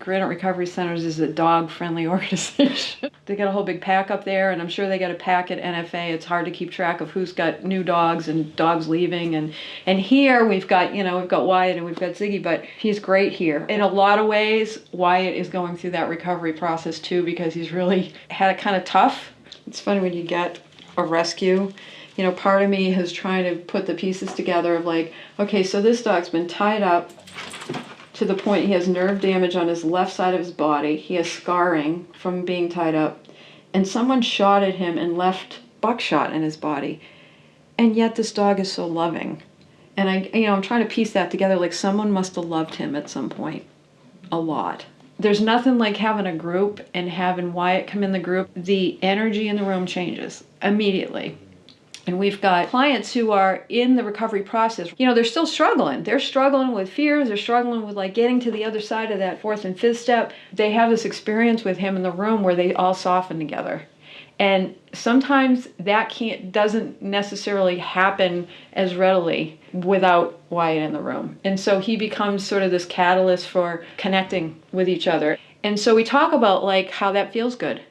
Granite Recovery Centers is a dog-friendly organization. They got a whole big pack up there, and I'm sure they got a pack at NFA. It's hard to keep track of who's got new dogs and dogs leaving. And here we've got, we've got Wyatt and we've got Ziggy, but he's great here. In a lot of ways, Wyatt is going through that recovery process too, because he's really had it kind of tough. It's funny when you get a rescue. Part of me is trying to put the pieces together of like, okay, so this dog's been tied up to the point he has nerve damage on his left side of his body. He has scarring from being tied up. And someone shot at him and left buckshot in his body. And yet this dog is so loving. And I'm trying to piece that together, like someone must have loved him at some point. A lot. There's nothing like having a group and having Wyatt come in the group. The energy in the room changes immediately. And we've got clients who are in the recovery process. They're still struggling. They're struggling with fears. They're struggling with like getting to the other side of that fourth and fifth step. They have this experience with him in the room where they all soften together. And sometimes that doesn't necessarily happen as readily without Wyatt in the room. And so he becomes sort of this catalyst for connecting with each other. And so we talk about like how that feels good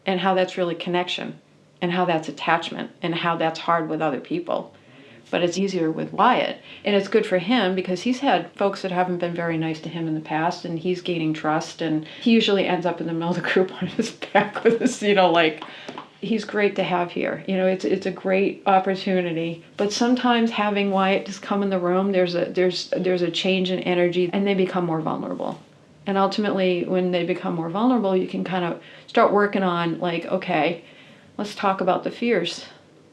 and how that's really connection. And how that's attachment, and how that's hard with other people. But it's easier with Wyatt. And it's good for him because he's had folks that haven't been very nice to him in the past, and he's gaining trust, and he usually ends up in the middle of the group on his back with this, he's great to have here. It's a great opportunity. But sometimes having Wyatt just come in the room, there's a change in energy, and they become more vulnerable. And ultimately, when they become more vulnerable, you can kind of start working on like, okay, let's talk about the fears.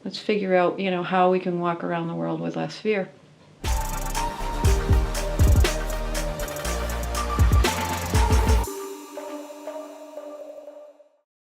Let's figure out, how we can walk around the world with less fear.